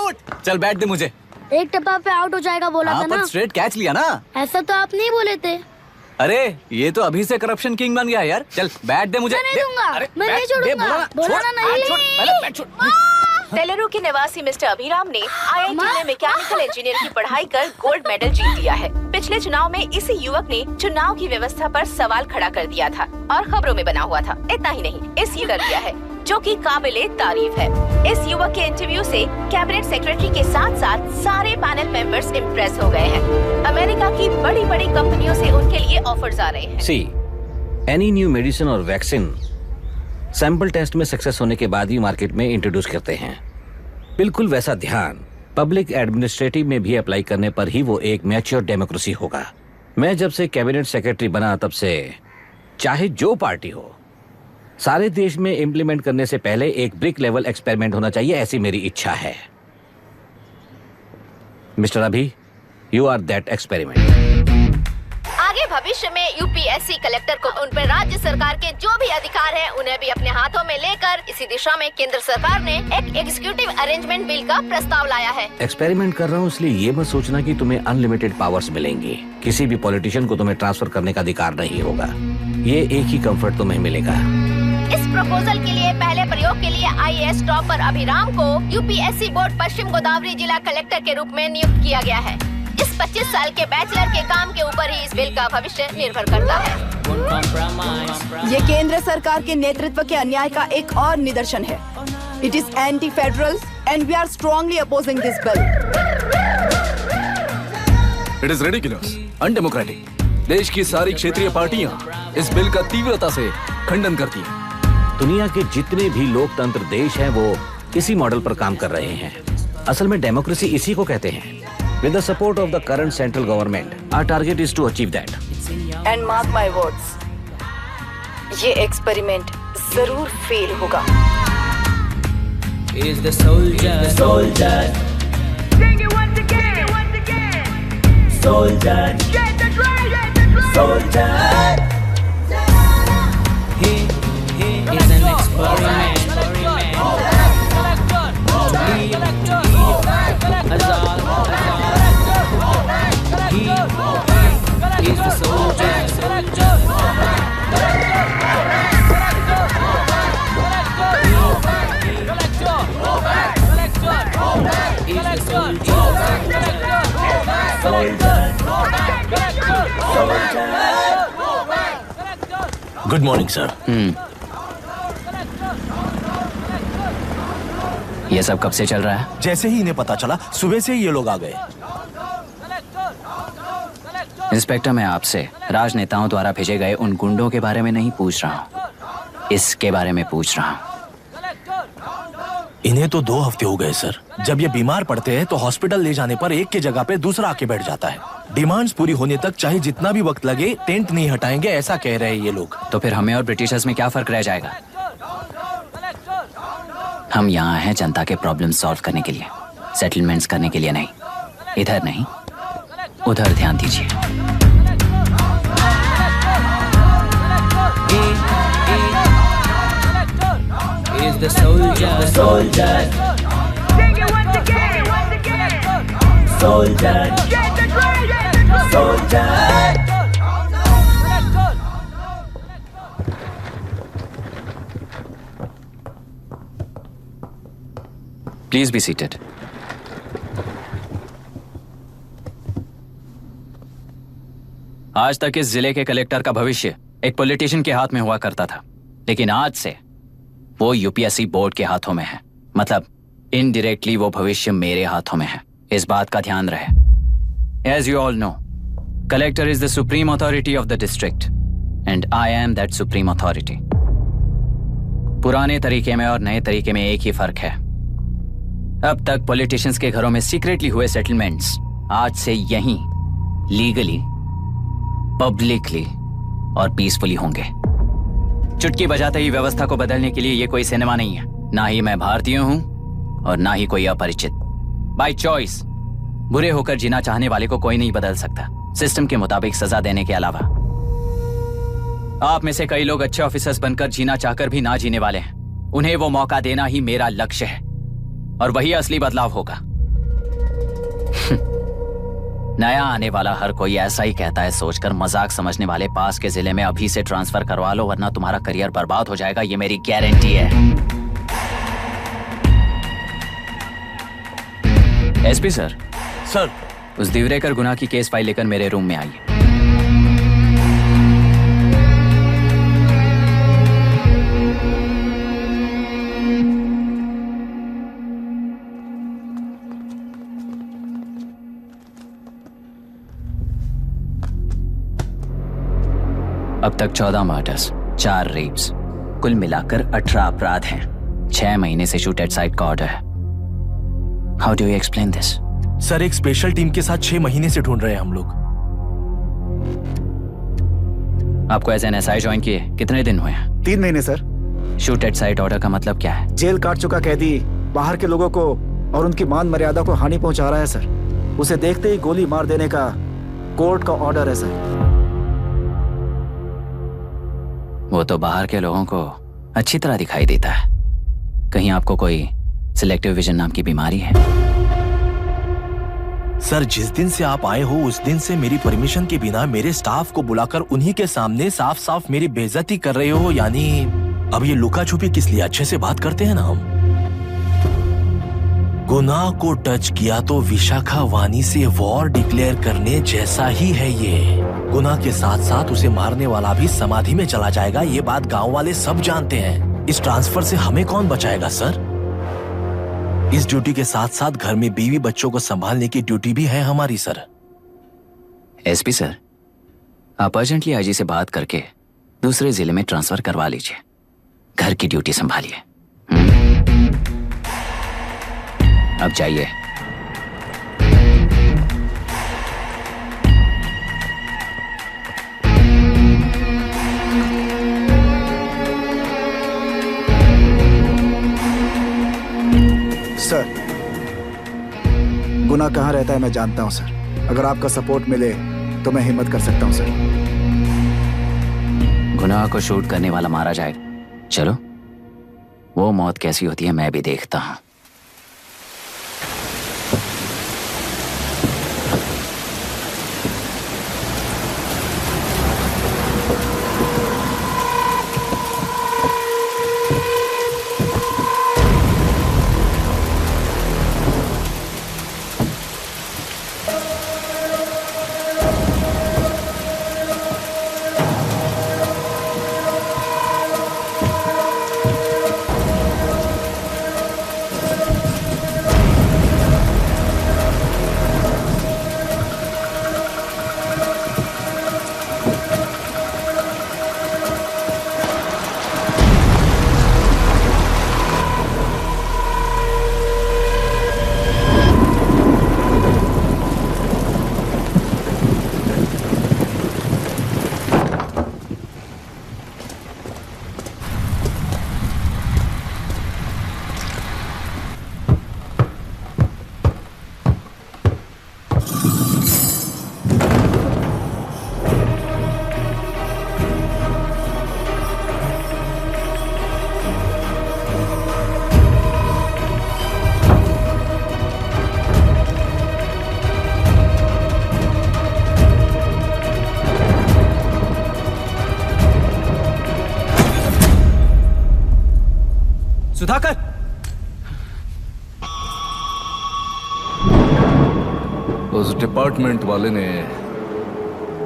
Out. चल bat दे मुझे। एक टप्पा पे आउट हो जाएगा बोला था ना। स्ट्रेट कैच लिया ना। ऐसा तो आप नहीं बोले थे। अरे ये तो अभी से करप्शन किंग बन गया यार। चल बैट दे मुझे। मैं नहीं दूंगा। मैं नहीं छोड़ूंगा। बोला ना नहीं। तेलुरु के निवासी मिस्टर अभिराम ने IIT में मैकेनिकल इंजीनियर की पढ़ाई कर गोल्ड मेडल जीत लिया है। पिछले चुनाव में इसी युवक ने चुनाव की व्यवस्था पर सवाल खड़ा कर दिया था और खबरों में बना हुआ था। इतना ही नहीं, इस युवक दिया है जो कि काबिले तारीफ है। इस युवक के इंटरव्यू से कैबिनेट सेक्रेटरी के साथ साथ सारे पैनल मेंबर्स इम्प्रेस हो गए हैं। अमेरिका की बड़ी बड़ी कंपनियों से उनके लिए ऑफर्स आ रहे हैं। सी एनी न्यू मेडिसिन और वैक्सीन सैंपल टेस्ट में सक्सेस होने के बाद ही मार्केट में इंट्रोड्यूस करते हैं। बिल्कुल वैसा ध्यान पब्लिक एडमिनिस्ट्रेटिव में भी अप्लाई करने पर ही वो एक मैच्योर डेमोक्रेसी होगा। मैं जब से कैबिनेट सेक्रेटरी बना तब से चाहे जो पार्टी हो, सारे देश में इम्प्लीमेंट करने से पहले एक ब्रिक लेवल एक्सपेरिमेंट होना चाहिए, ऐसी मेरी इच्छा है। मिस्टर अभी, यू आर दैट एक्सपेरिमेंट। आगे भविष्य में यूपीएससी कलेक्टर को उन पर राज्य सरकार के जो भी अधिकार हैं उन्हें भी अपने हाथों में लेकर इसी दिशा में केंद्र सरकार ने एक एग्जीक्यूटिव अरेंजमेंट बिल का प्रस्ताव लाया है। एक्सपेरिमेंट कर रहा हूँ इसलिए ये मत सोचना कि तुम्हें अनलिमिटेड पावर्स मिलेंगे। किसी भी पॉलिटिशियन को तुम्हें ट्रांसफर करने का अधिकार नहीं होगा। ये एक ही कंफर्ट तुम्हें मिलेगा। इस प्रपोजल के लिए पहले प्रयोग के लिए IAS टॉपर अभिराम को यूपीएससी बोर्ड पश्चिम गोदावरी जिला कलेक्टर के रूप में नियुक्त किया गया है। इस 25 साल के बैचलर के काम के ऊपर ही इस बिल का भविष्य निर्भर करता है। ये केंद्र सरकार के नेतृत्व के अन्याय का एक और निदर्शन है। It is anti federal and we are strongly opposing this bill. It is ridiculous, undemocratic. देश की सारी क्षेत्रीय पार्टियां इस बिल का तीव्रता से खंडन करती हैं। दुनिया के जितने भी लोकतंत्र देश हैं वो इसी मॉडल पर काम कर रहे हैं। असल में डेमोक्रेसी इसी को कहते हैं। With the support of the current central government, our target is to achieve that. And mark my words, ये एक्सपेरिमेंट जरूर फेल होगा। Is the soldier, Sing it once again, soldier, get the drum, soldier. He is an experiment. He is the soldier. Good morning sir. ये सब कब से चल रहा है? जैसे ही इन्हें पता चला सुबह से ही ये लोग आ गए। इंस्पेक्टर, मैं आपसे राजनेताओं द्वारा भेजे गए उन गुंडों के बारे में नहीं पूछ रहा हूँ, इसके बारे में पूछ रहा हूँ। इन्हें तो 2 हफ्ते हो गए सर। जब ये बीमार पड़ते हैं तो हॉस्पिटल ले जाने पर एक की जगह पे दूसरा आके बैठ जाता है। डिमांड्स पूरी होने तक चाहे जितना भी वक्त लगे टेंट नहीं हटाएंगे, ऐसा कह रहे हैं ये लोग। तो फिर हमें और ब्रिटिशर्स में क्या फर्क रह जाएगा? हम यहाँ हैं जनता के प्रॉब्लम सॉल्व करने के लिए, सेटलमेंट्स करने के लिए नहीं। इधर नहीं, उधर ध्यान दीजिए। Is the soldier, Sing it once again, soldier, get the drum, soldier. Please be seated. आज तक इस जिले के कलेक्टर का भविष्य एक पॉलिटिशियन के हाथ में हुआ करता था, लेकिन आज से वो यूपीएससी बोर्ड के हाथों में है। मतलब इनडायरेक्टली वो भविष्य मेरे हाथों में है। इस बात का ध्यान रहे। As you all know, collector is the supreme authority of the district and I am that supreme authority. पुराने तरीके में और नए तरीके में एक ही फर्क है। अब तक पॉलिटिशियंस के घरों में सीक्रेटली हुए सेटलमेंट्स आज से यहीं लीगली, पब्लिकली और पीसफुली होंगे। चुटकी बजाते ही व्यवस्था को बदलने के लिए ये कोई सिनेमा नहीं है। ना ही मैं भारतीय हूं और ना ही कोई अपरिचित। बाय चॉइस बुरे होकर जीना चाहने वाले को कोई नहीं बदल सकता, सिस्टम के मुताबिक सजा देने के अलावा। आप में से कई लोग अच्छे ऑफिसर्स बनकर जीना चाहकर भी ना जीने वाले हैं। उन्हें वो मौका देना ही मेरा लक्ष्य है और वही असली बदलाव होगा। नया आने वाला हर कोई ऐसा ही कहता है सोचकर मजाक समझने वाले पास के जिले में अभी से ट्रांसफर करवा लो वरना तुम्हारा करियर बर्बाद हो जाएगा, ये मेरी गारंटी है। SP sir. सर। उस दिवरेकर गुना की केस फाइल लेकर मेरे रूम में आइए। अब तक 14 मर्डर्स, 4 रेप्स, कुल मिलाकर 18 अपराध हैं। 6 महीने से शूट एट साइट का ऑर्डर है। How do you explain this? Sir, एक स्पेशल टीम के साथ 6 महीने से ढूंढ रहे हैं हम लोग। आपको एज एन एसआई ज्वाइन किए कितने दिन हुए हैं? 3 महीने sir. Shoot at site order का मतलब क्या है? जेल काट चुका कैदी बाहर के लोगों को और उनकी मान मर्यादा को हानि पहुंचा रहा है सर। उसे देखते ही गोली मार देने का कोर्ट का ऑर्डर है सर। वो तो बाहर के लोगों को अच्छी तरह दिखाई देता है। कहीं आपको कोई सिलेक्टिव विजन नाम की बीमारी है? सर, जिस दिन से आप आए हो उस दिन से मेरी परमिशन के बिना मेरे स्टाफ को बुलाकर उन्हीं के सामने साफ साफ मेरी बेइज्जती कर रहे हो। यानी अब ये लुका छुपी किस लिए? अच्छे से बात करते हैं ना हम। गुनाह को टच किया तो विशाखा वानी से वॉर डिक्लेयर करने जैसा ही है ये। गुनाह के साथ साथ उसे मारने वाला भी समाधि में चला जाएगा। ये बात गांव वाले सब जानते हैं। इस ट्रांसफर से हमें कौन बचाएगा सर? इस ड्यूटी के साथ साथ घर में बीवी बच्चों को संभालने की ड्यूटी भी है हमारी सर। एसपी सर, आप अर्जेंटली आईजी से बात करके दूसरे जिले में ट्रांसफर करवा लीजिए। घर की ड्यूटी संभालिए। अब जाइए। सर, गुना कहाँ रहता है मैं जानता हूं सर। अगर आपका सपोर्ट मिले तो मैं हिम्मत कर सकता हूं सर। गुनाह को शूट करने वाला मारा जाएगा। चलो, वो मौत कैसी होती है मैं भी देखता हूं। सुधाकर, उस डिपार्टमेंट वाले ने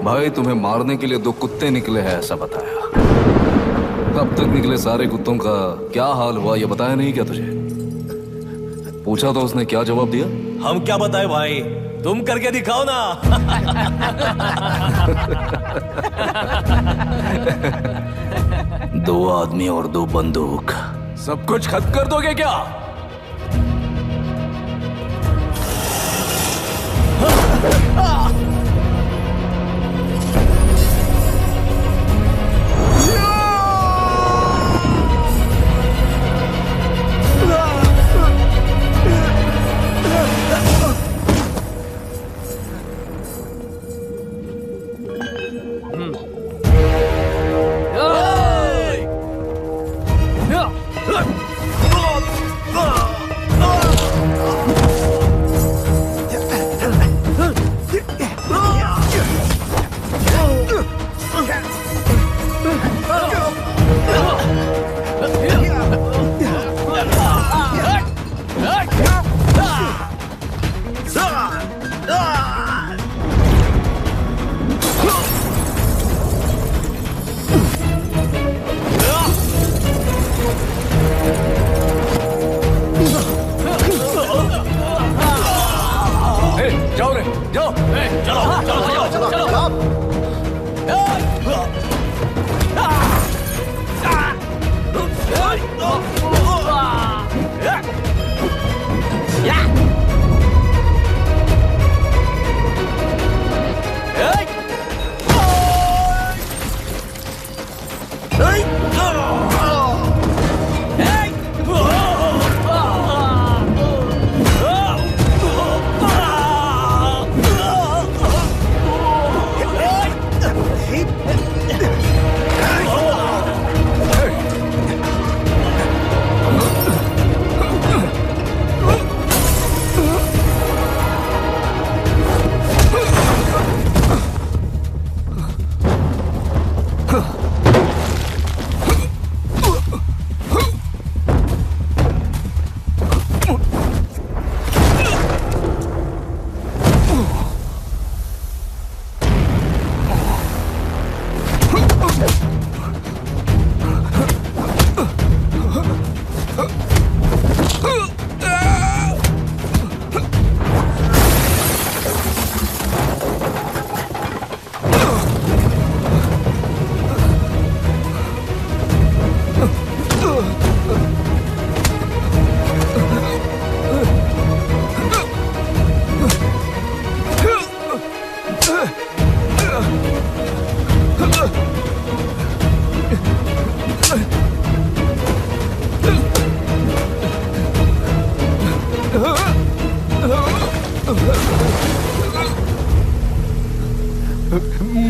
भाई तुम्हें मारने के लिए 2 कुत्ते निकले हैं ऐसा बताया। कब तक निकले सारे कुत्तों का क्या हाल हुआ ये बताया नहीं क्या तुझे? पूछा तो उसने क्या जवाब दिया? हम क्या बताए भाई, तुम करके दिखाओ ना। 2 आदमी और 2 बंदूक, सब कुछ खत्म कर दोगे क्या?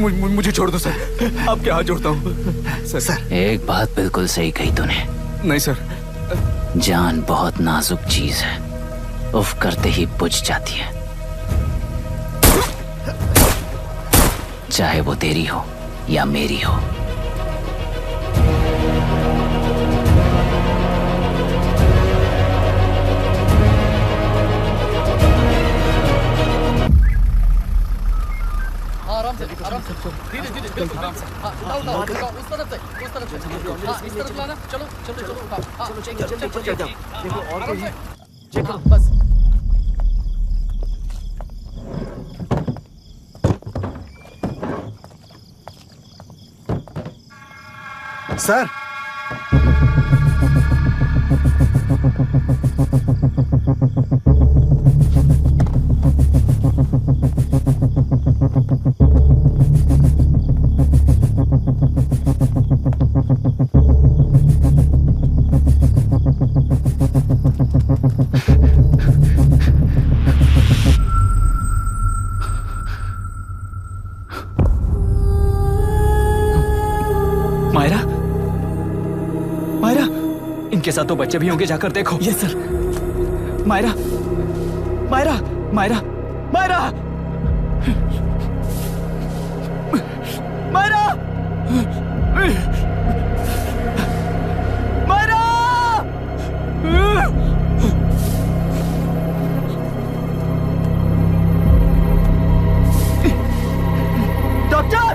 मुझे छोड़ दो सर, आपके हाथ जोड़ता हूँ सर। एक बात बिल्कुल सही कही तूने। नहीं सर। जान बहुत नाजुक चीज है, उफ करते ही बुझ जाती है, चाहे वो तेरी हो या मेरी हो। आराम से धीरे धीरे बिल्कुल आराम से। उठाओ उस तरफ से इस तरफ लाना। चलो चलो चलो उठाओ। चलो देखो और कोई चेक करो बस। सर इनके साथ तो बच्चे भी होंगे, जाकर देखो। Yes sir. Myra, Myra, Myra, Myra, Myra, Myra. Doctor,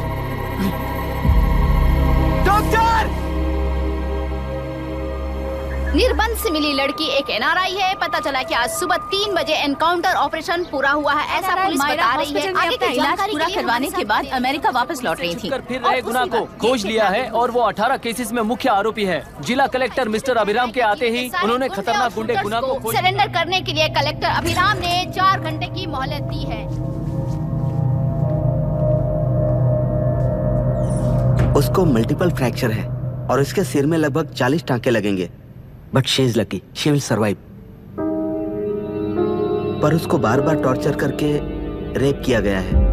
doctor. निर्बंध से मिली लड़की एक एनआरआई है। पता चला कि आज सुबह 3 बजे एनकाउंटर ऑपरेशन पूरा हुआ है, ऐसा पुलिस बता रही है। आगे का इलाज पूरा करवाने के बाद अमेरिका वापस लौट रही थी। फिर रहे गुनाह को खोज लिया है और वो 18 केसेस में मुख्य आरोपी है। जिला कलेक्टर मिस्टर अभिराम के आते ही उन्होंने खतरनाक गुंडे गुनाह को सरेंडर करने के लिए कलेक्टर अभिराम ने 4 घंटे की मोहलत दी है। उसको मल्टीपल फ्रैक्चर है और इसके सिर में लगभग 40 टांके लगेंगे, but she is lucky, she will survive. पर उसको बार बार टॉर्चर करके रेप किया गया है।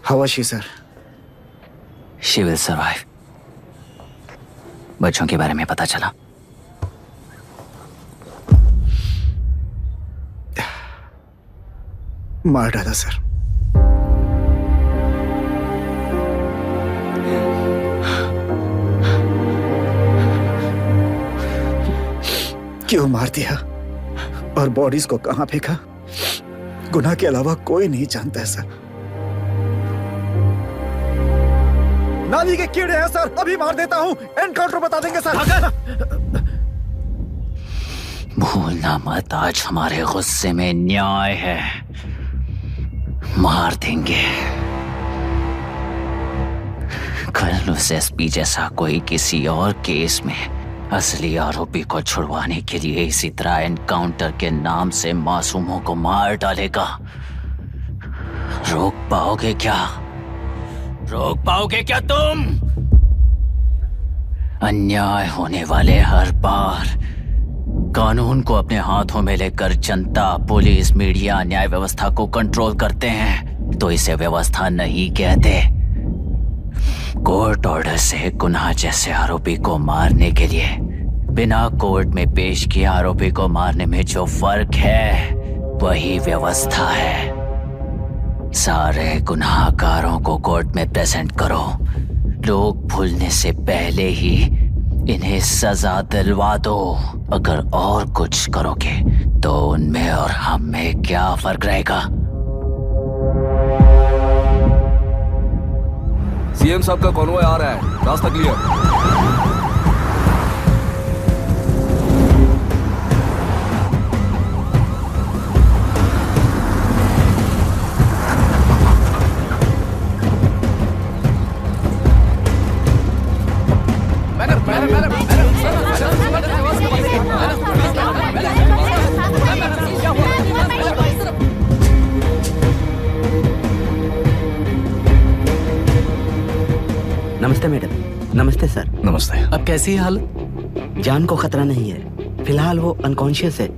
How was she, sir? She will survive. बच्चों के बारे में पता चला? मार डाला सर। क्यों मार दिया और बॉडीज को कहां फेंका, गुनाह के अलावा कोई नहीं जानता है सर। नाली के कीड़े हैं सर, अभी मार देता हूं, एनकाउंटर बता देंगे सर। भूलना मत, आज हमारे गुस्से में न्याय है, मार देंगे। कल उस एसपी जैसा कोई किसी और केस में असली आरोपी को छुड़वाने के लिए इसी तरह एनकाउंटर के नाम से मासूमों को मार डालेगा। रोक पाओगे क्या? रोक पाओगे क्या तुम? अन्याय होने वाले हर बार कानून को अपने हाथों में लेकर जनता, पुलिस, मीडिया, न्याय व्यवस्था को कंट्रोल करते हैं, तो इसे व्यवस्था नहीं कहते। कोर्ट ऑर्डर से गुनाह जैसे आरोपी को मारने के लिए बिना कोर्ट में पेश किए आरोपी को मारने में जो फर्क है वही व्यवस्था है। सारे गुनाहगारों को कोर्ट में प्रेजेंट करो, लोग भूलने से पहले ही इन्हें सजा दिलवा दो। अगर और कुछ करोगे तो उनमें और हम में क्या फर्क रहेगा? सीएम साहब का कॉन्वॉय आ रहा है, रास्ता क्लियर। नमस्ते मैडम। नमस्ते सर। नमस्ते। अब कैसी है हालत? जान को खतरा नहीं है, फिलहाल वो अनकॉन्शियस है।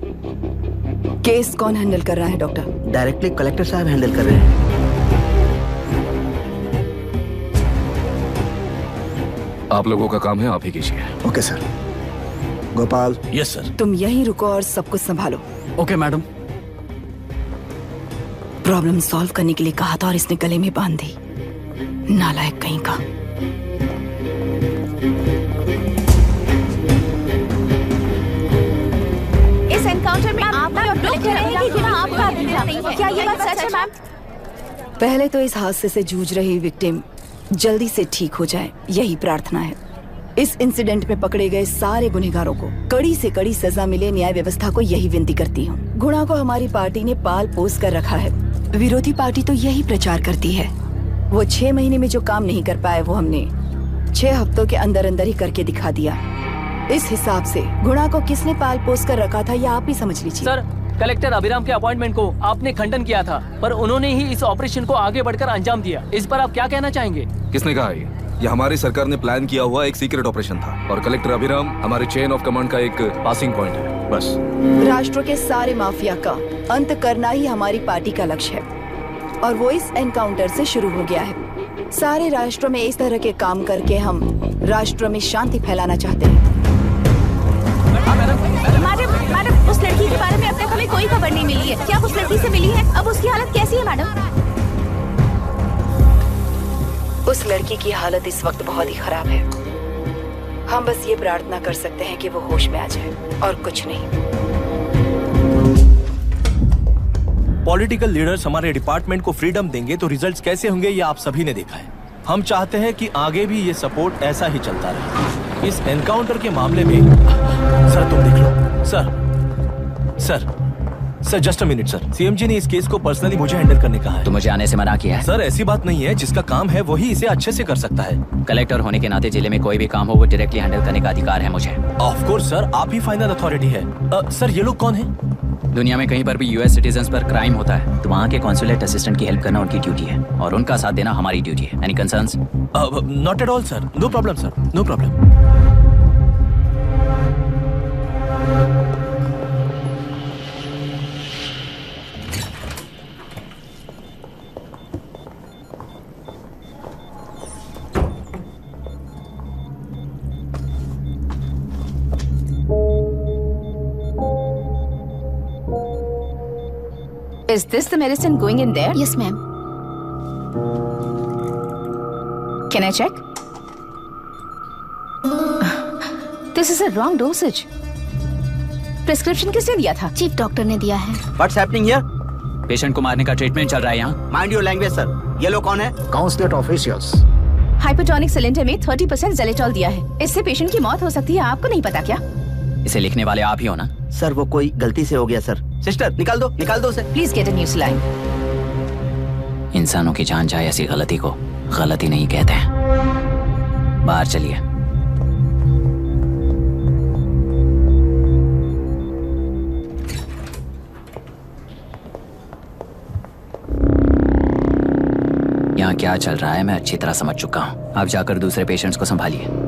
केस कौन हैंडल कर रहा है डॉक्टर? डायरेक्टली कलेक्टर साहब हैंडल कर रहे हैं। आप लोगों का काम है, आप ही कीजिए। Okay sir. Gopal. Yes sir. तुम यहीं रुको और सब कुछ संभालो। Okay madam. प्रॉब्लम सॉल्व करने के लिए कहा था और इसने गले में बांध दी। नालायक कहीं का। इस एनकाउंटर में आपने और कलेक्टर अभिराम के नाम आपका अधिकार नहीं है। क्या ये बात सच है मैम? पहले तो इस हादसे से जूझ रही विक्टिम जल्दी से ठीक हो जाए, यही प्रार्थना है। इस इंसिडेंट में पकड़े गए सारे गुनहगारों को कड़ी से कड़ी सजा मिले, न्याय व्यवस्था को यही विनती करती हूँ। गुणा को हमारी पार्टी ने पाल पोस कर रखा है। विरोधी पार्टी तो यही प्रचार करती है। वो 6 महीने में जो काम नहीं कर पाए वो हमने 6 हफ्तों के अंदर अंदर ही करके दिखा दिया। इस हिसाब से गुणा को किसने पाल पोस कर रखा था यह आप ही समझ लीजिए। सर, कलेक्टर अभिराम के अपॉइंटमेंट को आपने खंडन किया था, पर उन्होंने ही इस ऑपरेशन को आगे बढ़कर अंजाम दिया। इस पर आप क्या कहना चाहेंगे? किसने कहा ये हमारी सरकार ने प्लान किया हुआ एक सीक्रेट ऑपरेशन था और कलेक्टर अभिराम हमारे चेन ऑफ कमांड का एक पासिंग पॉइंट है, बस। राष्ट्र के सारे माफिया का अंत करना ही हमारी पार्टी का लक्ष्य है और वो इस एनकाउंटर से शुरू हो गया है। सारे राष्ट्रों में इस तरह के काम करके हम राष्ट्र में शांति फैलाना चाहते हैं। मैडम, उस लड़की के बारे में अब तक हमें कोई खबर नहीं मिली है। क्या उस लड़की से मिली है? अब उसकी हालत कैसी है मैडम? उस लड़की की हालत इस वक्त बहुत ही खराब है। हम बस ये प्रार्थना कर सकते हैं कि वो होश में आ जाए और कुछ नहीं। पॉलिटिकल लीडर्स हमारे डिपार्टमेंट को फ्रीडम देंगे तो रिजल्ट्स कैसे होंगे ये आप सभी ने देखा है। हम चाहते हैं कि आगे भी ये सपोर्ट ऐसा ही चलता रहे। इस एनकाउंटर के मामले में सर तुम देख लो। Sir just a minute sir. CM ji ने इस केस को पर्सनली मुझे हैंडल करने कहा है। तो मुझे आने से मना किया है। सर ऐसी बात नहीं है, जिसका काम है वही इसे अच्छे से कर सकता है। कलेक्टर होने के नाते जिले में कोई भी काम हो वो डायरेक्टली हैंडल करने का अधिकार है मुझे। ऑफ कोर्स सर, आप ही फाइनल अथॉरिटी है। सर ये लोग कौन हैं? दुनिया में कहीं पर भी यूएस सिटीजन्स पर क्राइम होता है तो वहाँ के कॉन्सुलेट असिस्टेंट की हेल्प करना उनकी ड्यूटी है और उनका साथ देना हमारी ड्यूटी है। Any concerns? Not at all sir, no problem sir, no problem. Is this the medicine going in there? Yes, ma'am. Can I check? This is a wrong dosage. Prescription किसने दिया था? चीफ डॉक्टर ने दिया है। What's happening here? Patient को मारने का treatment चल रहा है यहाँ। Mind your language sir. ये लोग कौन है? Consulate officials. हाइपोटोनिक सिलेंडर में 30% ज़ेलेटॉल दिया है। इससे पेशेंट की मौत हो सकती है, आपको नहीं पता क्या? इसे लिखने वाले आप ही हो ना? सर वो कोई गलती से हो गया सर। सिस्टर निकाल दो उसे। Please get a new saline. इंसानों की जान जाए ऐसी गलती को गलती नहीं कहते हैं। बाहर चलिए। यहाँ क्या चल रहा है मैं अच्छी तरह समझ चुका हूँ। आप जाकर दूसरे पेशेंट्स को संभालिए।